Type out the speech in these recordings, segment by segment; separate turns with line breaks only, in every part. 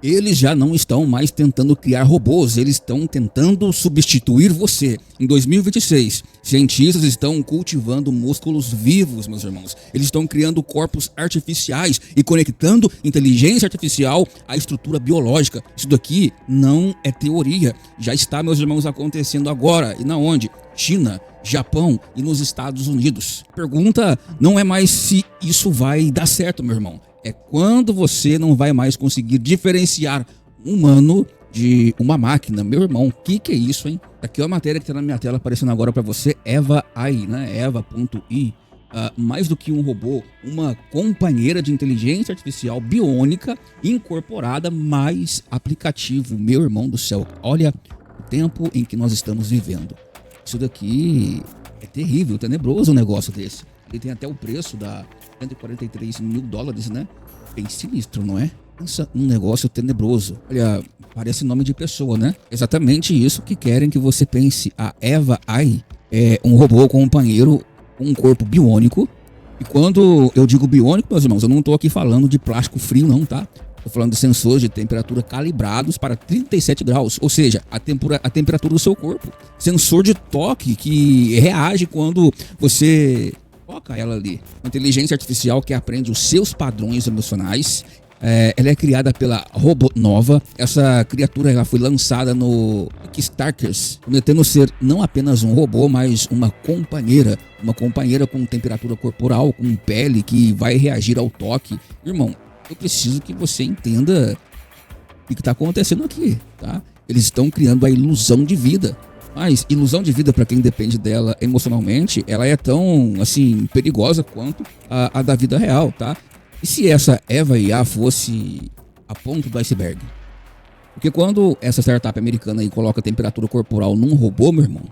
Eles já não estão mais tentando criar robôs, eles estão tentando substituir você. Em 2026, cientistas estão cultivando músculos vivos, meus irmãos. Eles estão criando corpos artificiais e conectando inteligência artificial à estrutura biológica. Isso daqui não é teoria. Já está, meus irmãos, acontecendo agora. E na onde? China, Japão e nos Estados Unidos. Pergunta não é mais se isso vai dar certo, meu irmão. É quando você não vai mais conseguir diferenciar um humano de uma máquina. Meu irmão, o que é isso, hein? Aqui é a matéria que está na minha tela aparecendo agora para você, Eva AI, né? Eva.ai. Mais do que um robô, uma companheira de inteligência artificial biônica incorporada mais aplicativo. Meu irmão do céu, olha o tempo em que nós estamos vivendo. Isso daqui é terrível, tenebroso um negócio desse. Ele tem até o preço da 143 mil dólares, né? Bem sinistro, não é? Pensa um negócio tenebroso. Olha, parece nome de pessoa, né? Exatamente isso que querem que você pense. A Eva AI é um robô companheiro com um corpo biônico. E quando eu digo biônico, meus irmãos, eu não tô aqui falando de plástico frio, não, tá? Tô falando de sensores de temperatura calibrados para 37 graus, ou seja, a temperatura do seu corpo. Sensor de toque que reage quando você toca ela ali. Uma inteligência artificial que aprende os seus padrões emocionais. Ela é criada pela Robonova. Essa criatura ela foi lançada no Kickstarter, prometendo ser não apenas um robô, mas uma companheira. Uma companheira com temperatura corporal, com pele que vai reagir ao toque. Irmão, eu preciso que você entenda o que está acontecendo aqui, tá? Eles estão criando a ilusão de vida. Mas ilusão de vida, para quem depende dela emocionalmente, ela é tão, assim, perigosa quanto a da vida real, tá? E se essa Eva IA fosse a ponta do iceberg? Porque quando essa startup americana aí coloca a temperatura corporal num robô, meu irmão,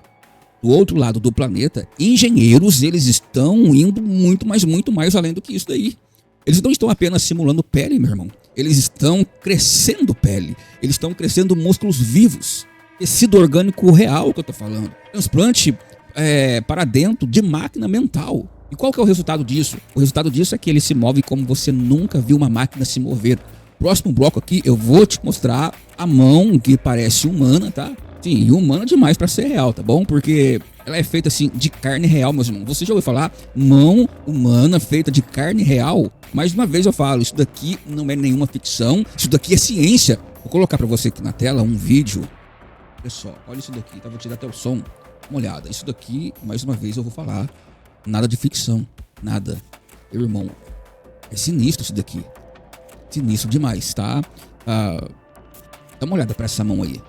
do outro lado do planeta, engenheiros, eles estão indo muito mais além do que isso daí. Eles não estão apenas simulando pele, meu irmão. Eles estão crescendo pele. Eles estão crescendo músculos vivos. Tecido orgânico real que eu tô falando. Transplante para dentro de máquina mental. E qual que é o resultado disso? O resultado disso é que ele se move como você nunca viu uma máquina se mover. Próximo bloco aqui eu vou te mostrar a mão que parece humana, tá? Sim, humana demais para ser real, tá bom? Porque ela é feita assim de carne real, meus irmãos. Você já ouviu falar? Mão humana feita de carne real? Mais uma vez eu falo, isso daqui não é nenhuma ficção, isso daqui é ciência. Vou colocar para você aqui na tela um vídeo. Pessoal, olha isso daqui, tá? Vou tirar até o som. Uma olhada, isso daqui, mais uma vez eu vou falar, nada de ficção, nada. Meu irmão, é sinistro isso daqui. Sinistro demais, tá? Dá uma olhada pra essa mão aí.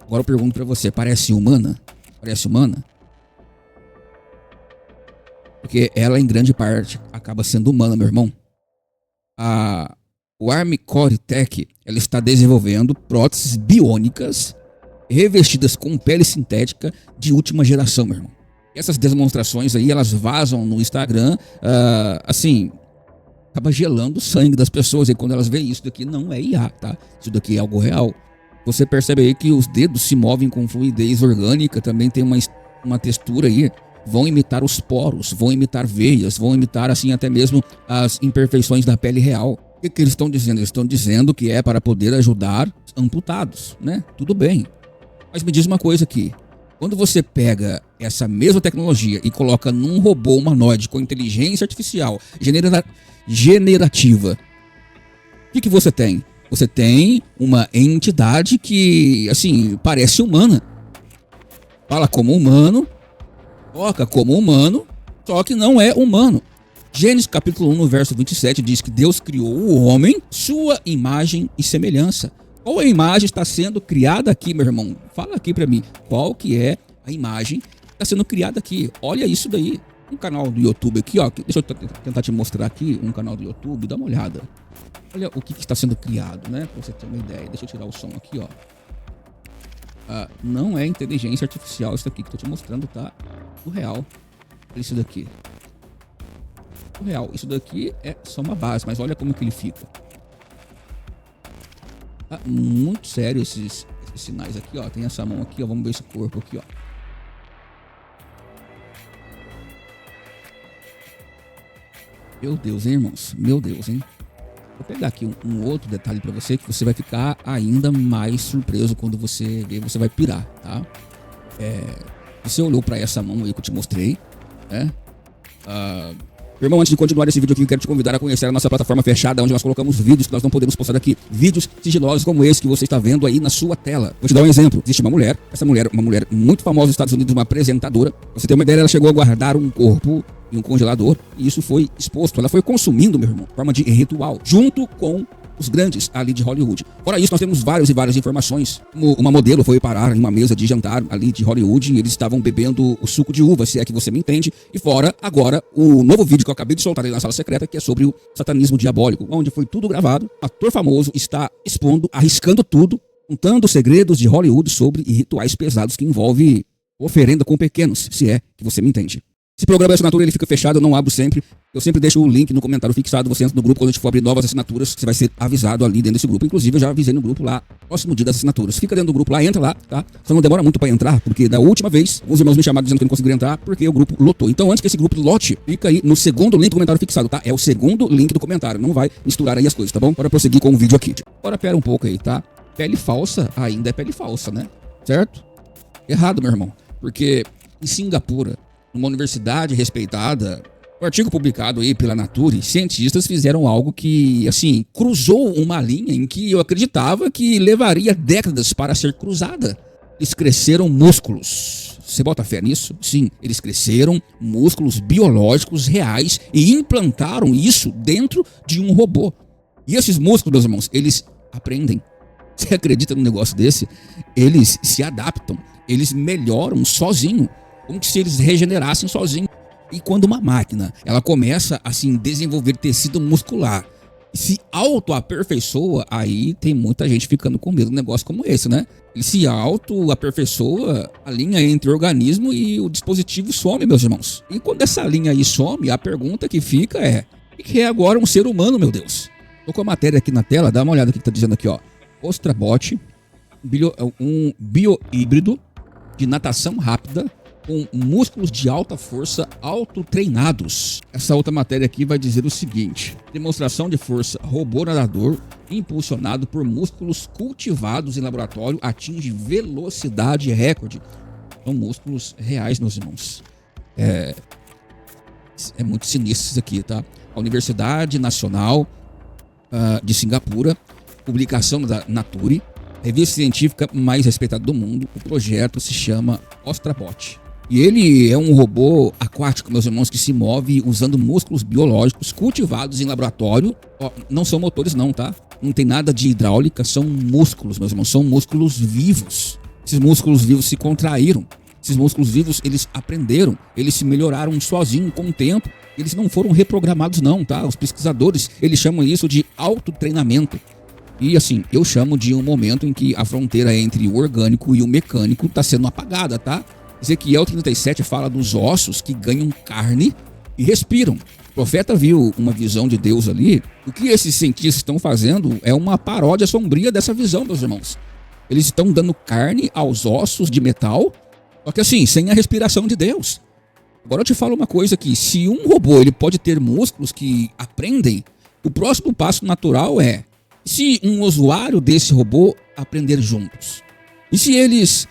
Agora eu pergunto pra você, parece humana? Parece humana? Porque ela em grande parte acaba sendo humana, meu irmão. O Armcore Tech, ela está desenvolvendo próteses biônicas revestidas com pele sintética de última geração, meu irmão. Essas demonstrações aí, elas vazam no Instagram, assim, acaba gelando o sangue das pessoas. E quando elas veem isso daqui, não é IA, tá? Isso daqui é algo real. Você percebe aí que os dedos se movem com fluidez orgânica, também tem uma textura aí. Vão imitar os poros, vão imitar veias, vão imitar assim até mesmo as imperfeições da pele real. O que eles estão dizendo? Eles estão dizendo que é para poder ajudar amputados, né? Tudo bem. Mas me diz uma coisa aqui. Quando você pega essa mesma tecnologia e coloca num robô humanoide com inteligência artificial generativa, o que você tem? Você tem uma entidade que, assim, parece humana. Fala como humano, toca como humano, só que não é humano. Gênesis capítulo 1, no verso 27, diz que Deus criou o homem, sua imagem e semelhança. Qual a imagem está sendo criada aqui, meu irmão? Fala aqui pra mim. Qual que é a imagem que está sendo criada aqui? Olha isso daí. Um canal do YouTube aqui, ó. Deixa eu tentar te mostrar aqui um canal do YouTube. Dá uma olhada. Olha o que está sendo criado, né? Pra você ter uma ideia. Deixa eu tirar o som aqui, ó. Não é inteligência artificial isso daqui que eu tô te mostrando, tá? O real. Olha isso daqui. O real. Isso daqui é só uma base, mas olha como que ele fica. Muito sério esses sinais aqui, ó. Tem essa mão aqui, ó. Vamos ver esse corpo aqui, ó. Meu Deus, hein, irmãos? Meu Deus, hein? Vou pegar aqui um outro detalhe para você que você vai ficar ainda mais surpreso quando você ver, você vai pirar, tá? Você olhou para essa mão aí que eu te mostrei, né? Irmão, antes de continuar esse vídeo aqui, eu quero te convidar a conhecer a nossa plataforma fechada, onde nós colocamos vídeos que nós não podemos postar aqui. Vídeos sigilosos como esse que você está vendo aí na sua tela. Vou te dar um exemplo. Existe uma mulher, uma mulher muito famosa nos Estados Unidos, uma apresentadora. Pra você ter uma ideia, ela chegou a guardar um corpo em um congelador e isso foi exposto. Ela foi consumindo, meu irmão, de forma de ritual, junto com os grandes ali de Hollywood. Fora isso, nós temos várias informações. Uma modelo foi parar em uma mesa de jantar ali de Hollywood e eles estavam bebendo o suco de uva, se é que você me entende. E fora, agora, o novo vídeo que eu acabei de soltar ali na sala secreta, que é sobre o satanismo diabólico, onde foi tudo gravado. Ator famoso está expondo, arriscando tudo, contando segredos de Hollywood sobre rituais pesados que envolvem oferenda com pequenos, se é que você me entende. Esse programa de assinatura ele fica fechado, eu não abro sempre. Eu sempre deixo o link no comentário fixado. Você entra no grupo, quando a gente for abrir novas assinaturas, você vai ser avisado ali dentro desse grupo. Inclusive, eu já avisei no grupo lá, próximo dia das assinaturas. Fica dentro do grupo lá, entra lá, tá? Só não demora muito pra entrar, porque da última vez, alguns irmãos me chamaram dizendo que não conseguiram entrar, porque o grupo lotou. Então, antes que esse grupo lote, fica aí no segundo link do comentário fixado, tá? É o segundo link do comentário. Não vai misturar aí as coisas, tá bom? Bora prosseguir com o vídeo aqui. Agora, pera um pouco aí, tá? Pele falsa ainda é pele falsa, né? Certo? Errado, meu irmão. Porque em Singapura, numa universidade respeitada, um artigo publicado aí pela Nature, cientistas fizeram algo que, assim, cruzou uma linha em que eu acreditava que levaria décadas para ser cruzada. Eles cresceram músculos. Você bota fé nisso? Sim, eles cresceram músculos biológicos reais e implantaram isso dentro de um robô. E esses músculos, meus irmãos, eles aprendem. Você acredita num negócio desse? Eles se adaptam, eles melhoram sozinho. Como se eles regenerassem sozinhos. E quando uma máquina ela começa a assim, desenvolver tecido muscular e se auto-aperfeiçoa, aí tem muita gente ficando com medo de um negócio como esse, né? Ele se auto-aperfeiçoa, a linha entre o organismo e o dispositivo some, meus irmãos. E quando essa linha aí some, a pergunta que fica é: o que é agora um ser humano, meu Deus? Tô com a matéria aqui na tela, dá uma olhada no que tá dizendo aqui, ó. Ostrabot, um biohíbrido de natação rápida com músculos de alta força autotreinados. Essa outra matéria aqui vai dizer o seguinte: demonstração de força robô nadador impulsionado por músculos cultivados em laboratório atinge velocidade recorde. São músculos reais, meus irmãos. É muito sinistro isso aqui, tá? A Universidade Nacional de Singapura, publicação da Nature, revista científica mais respeitada do mundo. O projeto se chama Ostrabot. E ele é um robô aquático, meus irmãos, que se move usando músculos biológicos cultivados em laboratório. Ó, não são motores não, tá? Não tem nada de hidráulica, são músculos, meus irmãos, são músculos vivos. Esses músculos vivos se contraíram. Esses músculos vivos, eles aprenderam, eles se melhoraram sozinhos com o tempo. Eles não foram reprogramados não, tá? Os pesquisadores, eles chamam isso de autotreinamento. E assim, eu chamo de um momento em que a fronteira entre o orgânico e o mecânico está sendo apagada, tá? Ezequiel 37 fala dos ossos que ganham carne e respiram. O profeta viu uma visão de Deus ali. O que esses cientistas estão fazendo é uma paródia sombria dessa visão, meus irmãos. Eles estão dando carne aos ossos de metal, só que assim, sem a respiração de Deus. Agora eu te falo uma coisa aqui: se um robô ele pode ter músculos que aprendem, o próximo passo natural é: se um usuário desse robô aprender juntos? E se eles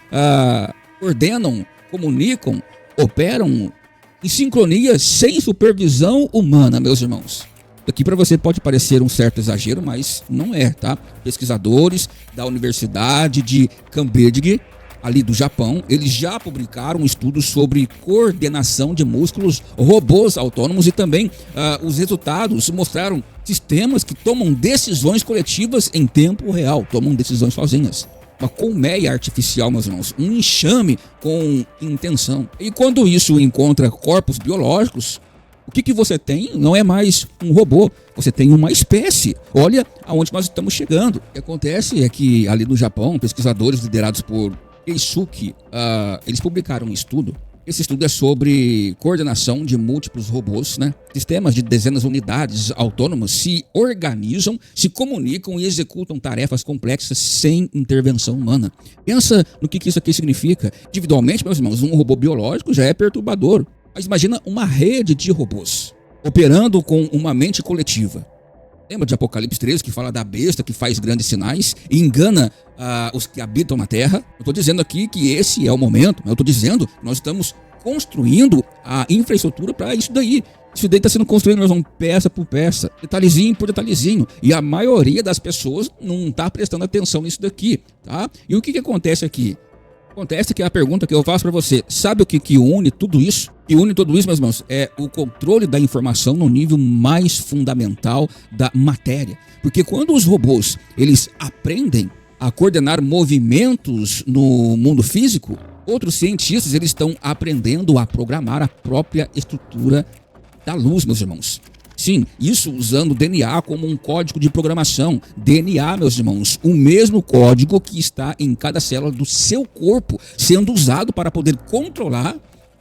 ordenam, comunicam, operam em sincronia sem supervisão humana, meus irmãos? Aqui para você pode parecer um certo exagero, mas não é, tá? Pesquisadores da Universidade de Cambridge, ali do Japão, eles já publicaram estudos sobre coordenação de músculos, robôs autônomos, e também os resultados mostraram sistemas que tomam decisões coletivas em tempo real, tomam decisões sozinhas. Uma colmeia artificial, meus irmãos, um enxame com intenção. E quando isso encontra corpos biológicos, o que você tem não é mais um robô, você tem uma espécie. Olha aonde nós estamos chegando. O que acontece é que ali no Japão, pesquisadores liderados por Keisuke, eles publicaram um estudo. Esse estudo é sobre coordenação de múltiplos robôs, né? Sistemas de dezenas de unidades autônomas se organizam, se comunicam e executam tarefas complexas sem intervenção humana. Pensa no que isso aqui significa. Individualmente, meus irmãos, um robô biológico já é perturbador. Mas imagina uma rede de robôs operando com uma mente coletiva. Lembra de Apocalipse 13, que fala da besta que faz grandes sinais e engana os que habitam na terra? Eu estou dizendo aqui que esse é o momento, eu estou dizendo que nós estamos construindo a infraestrutura para isso daí. Isso daí está sendo construído, nós vamos peça por peça, detalhezinho por detalhezinho. E a maioria das pessoas não está prestando atenção nisso daqui, tá? E o que acontece aqui? Acontece que a pergunta que eu faço para você, sabe o que une tudo isso? O que une tudo isso, meus irmãos, é o controle da informação no nível mais fundamental da matéria. Porque quando os robôs, eles aprendem a coordenar movimentos no mundo físico, outros cientistas, eles estão aprendendo a programar a própria estrutura da luz, meus irmãos. Sim, isso usando o DNA como um código de programação. DNA, meus irmãos, o mesmo código que está em cada célula do seu corpo, sendo usado para poder controlar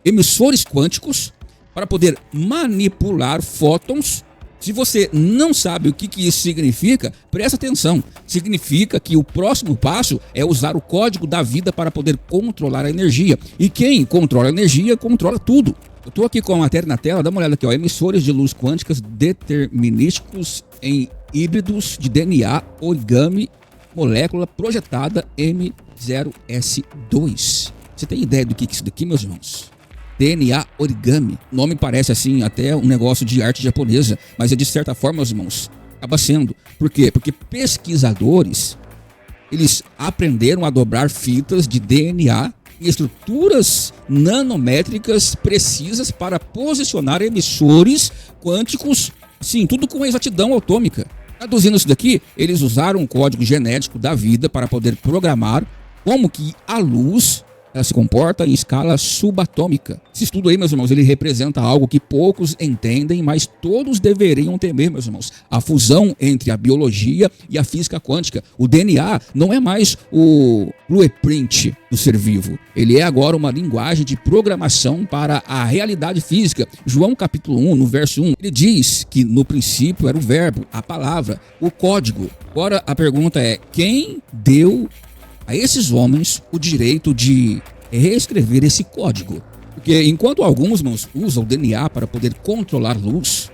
emissores quânticos, para poder manipular fótons. Se você não sabe o que isso significa, presta atenção. Significa que o próximo passo é usar o código da vida para poder controlar a energia. E quem controla a energia, controla tudo. Eu estou aqui com a matéria na tela, dá uma olhada aqui, ó. Emissores de luz quânticas determinísticos em híbridos de DNA origami molécula projetada M0S2. Você tem ideia do que é isso daqui, meus irmãos? DNA origami. O nome parece assim até um negócio de arte japonesa, mas é de certa forma, meus irmãos, acaba sendo. Por quê? Porque pesquisadores, eles aprenderam a dobrar fitas de DNA e estruturas nanométricas precisas para posicionar emissores quânticos, sim, tudo com exatidão atômica. Traduzindo isso daqui, eles usaram o código genético da vida para poder programar como que a luz ela se comporta em escala subatômica. Esse estudo aí, meus irmãos, ele representa algo que poucos entendem, mas todos deveriam temer, meus irmãos. A fusão entre a biologia e a física quântica. O DNA não é mais o blueprint do ser vivo. Ele é agora uma linguagem de programação para a realidade física. João capítulo 1, no verso 1, ele diz que no princípio era o verbo, a palavra, o código. Agora a pergunta é, quem deu a esses homens o direito de reescrever esse código? Porque enquanto alguns, irmãos, usam o DNA para poder controlar luz,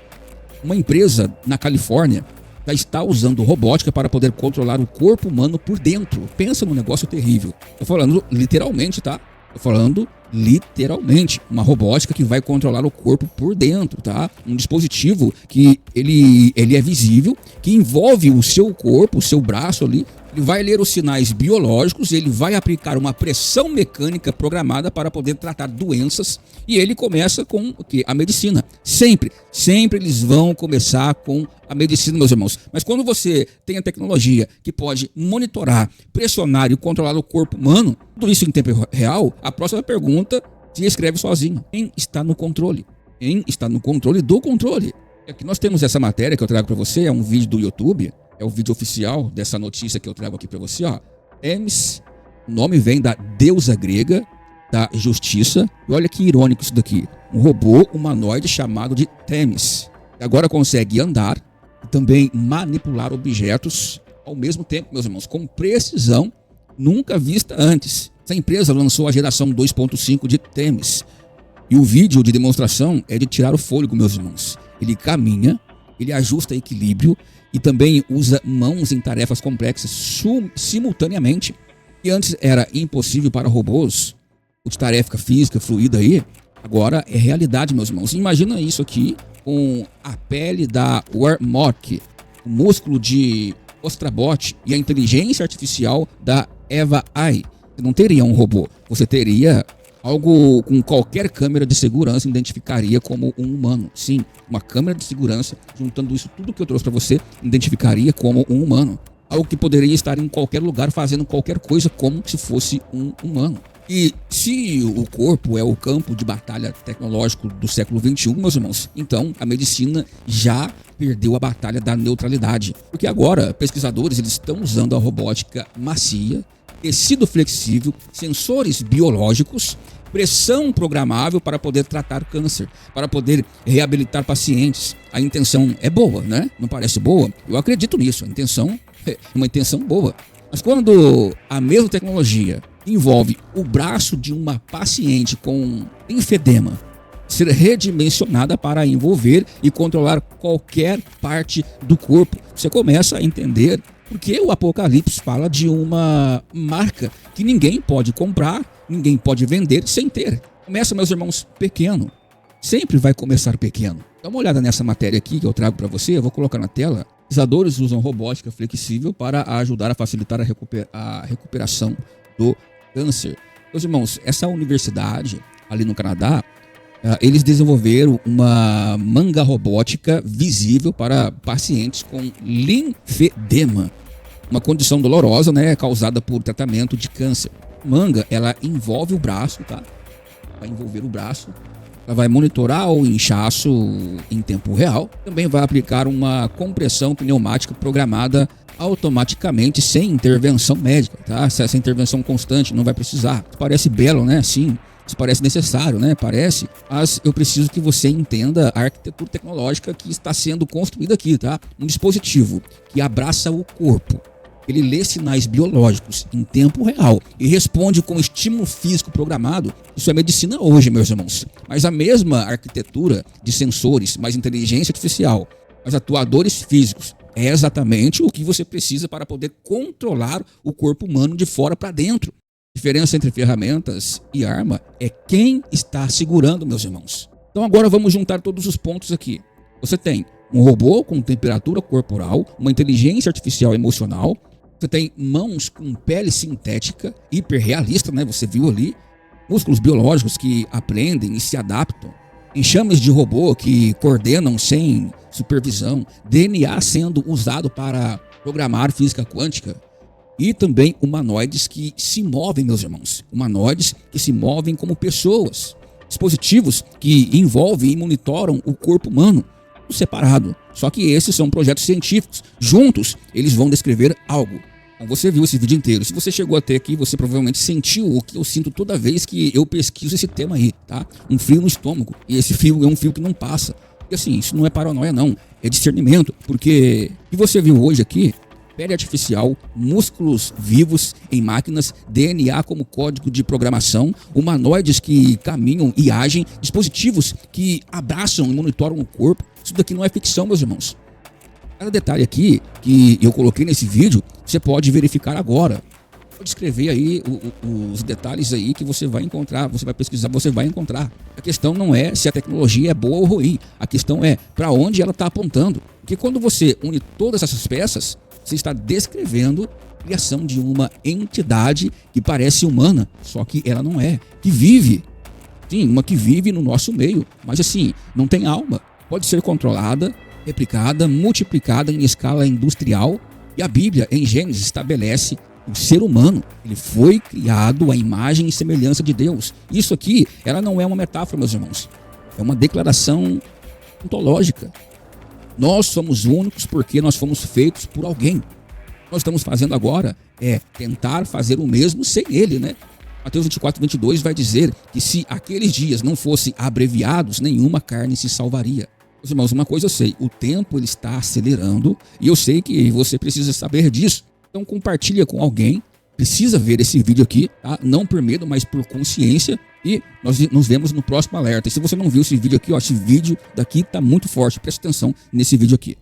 uma empresa na Califórnia já está usando robótica para poder controlar o corpo humano por dentro. Pensa num negócio terrível. Estou falando literalmente, tá? Estou falando literalmente. Uma robótica que vai controlar o corpo por dentro, tá? Um dispositivo que ele é visível, que envolve o seu corpo, o seu braço ali. Ele vai ler os sinais biológicos, ele vai aplicar uma pressão mecânica programada para poder tratar doenças e ele começa com o quê? A medicina. Sempre eles vão começar com a medicina, meus irmãos. Mas quando você tem a tecnologia que pode monitorar, pressionar e controlar o corpo humano, tudo isso em tempo real, a próxima pergunta se escreve sozinho. Quem está no controle? Quem está no controle do controle? Aqui nós temos essa matéria que eu trago para você, é um vídeo do YouTube. É o vídeo oficial dessa notícia que eu trago aqui para você, ó. Hermes, o nome vem da deusa grega da justiça. E olha que irônico isso daqui. Um robô humanoide chamado de Themis. Agora consegue andar e também manipular objetos ao mesmo tempo, meus irmãos, com precisão nunca vista antes. Essa empresa lançou a geração 2.5 de Themis. E o vídeo de demonstração é de tirar o fôlego, meus irmãos. Ele caminha, ele ajusta equilíbrio e também usa mãos em tarefas complexas simultaneamente. E antes era impossível para robôs, o de tarefa física fluida aí, agora é realidade, meus irmãos. Imagina isso aqui com a pele da Warmock, o músculo de Ostrabot e a inteligência artificial da Eva AI. Você não teria um robô, você teria algo com qualquer câmera de segurança identificaria como um humano. Sim, uma câmera de segurança, juntando isso tudo que eu trouxe para você, identificaria como um humano. Algo que poderia estar em qualquer lugar fazendo qualquer coisa como se fosse um humano. E se o corpo é o campo de batalha tecnológico do século XXI, meus irmãos, então a medicina já perdeu a batalha da neutralidade. Porque agora pesquisadores eles estão usando a robótica macia, tecido flexível, sensores biológicos, pressão programável para poder tratar câncer, para poder reabilitar pacientes. A intenção é boa, né? Não parece boa? Eu acredito nisso, a intenção é uma intenção boa. Mas quando a mesma tecnologia envolve o braço de uma paciente com linfedema, ser redimensionada para envolver e controlar qualquer parte do corpo. Você começa a entender porque o Apocalipse fala de uma marca que ninguém pode comprar, ninguém pode vender sem ter. Começa, meus irmãos, pequeno. Sempre vai começar pequeno. Dá uma olhada nessa matéria aqui que eu trago para você, eu vou colocar na tela. Pesquisadores usam robótica flexível para ajudar a facilitar a recuperação do câncer. Meus irmãos, essa universidade ali no Canadá, eles desenvolveram uma manga robótica visível para pacientes com linfedema, uma condição dolorosa, né, causada por tratamento de câncer. Manga, ela envolve o braço, tá? Vai envolver o braço. Ela vai monitorar o inchaço em tempo real. Também vai aplicar uma compressão pneumática programada automaticamente sem intervenção médica, tá? Essa intervenção constante não vai precisar. Parece belo, né? Sim. Isso parece necessário, né? Parece. Mas eu preciso que você entenda a arquitetura tecnológica que está sendo construída aqui, tá? Um dispositivo que abraça o corpo. Ele lê sinais biológicos em tempo real e responde com estímulo físico programado. Isso é medicina hoje, meus irmãos. Mas a mesma arquitetura de sensores, mais inteligência artificial, mais atuadores físicos, é exatamente o que você precisa para poder controlar o corpo humano de fora para dentro. A diferença entre ferramentas e arma é quem está segurando, meus irmãos. Então agora vamos juntar todos os pontos aqui. Você tem um robô com temperatura corporal, uma inteligência artificial emocional. Você tem mãos com pele sintética, hiperrealista, né? Você viu ali. Músculos biológicos que aprendem e se adaptam. Enxames de robô que coordenam sem supervisão. DNA sendo usado para programar física quântica. E também humanoides que se movem, meus irmãos. Humanoides que se movem como pessoas. Dispositivos que envolvem e monitoram o corpo humano separado. Só que esses são projetos científicos. Juntos, eles vão descrever algo. Então, você viu esse vídeo inteiro. Se você chegou até aqui, você provavelmente sentiu o que eu sinto toda vez que eu pesquiso esse tema aí, tá? Um frio no estômago. E esse frio é um frio que não passa. E assim, isso não é paranoia não, é discernimento. Porque o que você viu hoje aqui, pele artificial, músculos vivos em máquinas, DNA como código de programação, humanoides que caminham e agem, dispositivos que abraçam e monitoram o corpo. Isso daqui não é ficção, meus irmãos. Cada detalhe aqui que eu coloquei nesse vídeo, você pode verificar agora. Pode escrever aí os detalhes aí que você vai encontrar, você vai pesquisar, você vai encontrar. A questão não é se a tecnologia é boa ou ruim, a questão é para onde ela está apontando. Porque quando você une todas essas peças, você está descrevendo a criação de uma entidade que parece humana, só que ela não é, que vive. Sim, uma que vive no nosso meio, mas assim, não tem alma. Pode ser controlada, replicada, multiplicada em escala industrial. E a Bíblia, em Gênesis, estabelece o ser humano. Ele foi criado à imagem e semelhança de Deus. Isso aqui, ela não é uma metáfora, meus irmãos. É uma declaração ontológica. Nós somos únicos porque nós fomos feitos por alguém. O que nós estamos fazendo agora é tentar fazer o mesmo sem ele, né? Mateus 24, 22 vai dizer que se aqueles dias não fossem abreviados, nenhuma carne se salvaria. Meus irmãos, uma coisa eu sei, o tempo ele está acelerando e eu sei que você precisa saber disso. Então compartilha com alguém, precisa ver esse vídeo aqui, tá? Não por medo, mas por consciência. E nós nos vemos no próximo alerta. E se você não viu esse vídeo aqui, ó, esse vídeo daqui tá muito forte, presta atenção nesse vídeo aqui.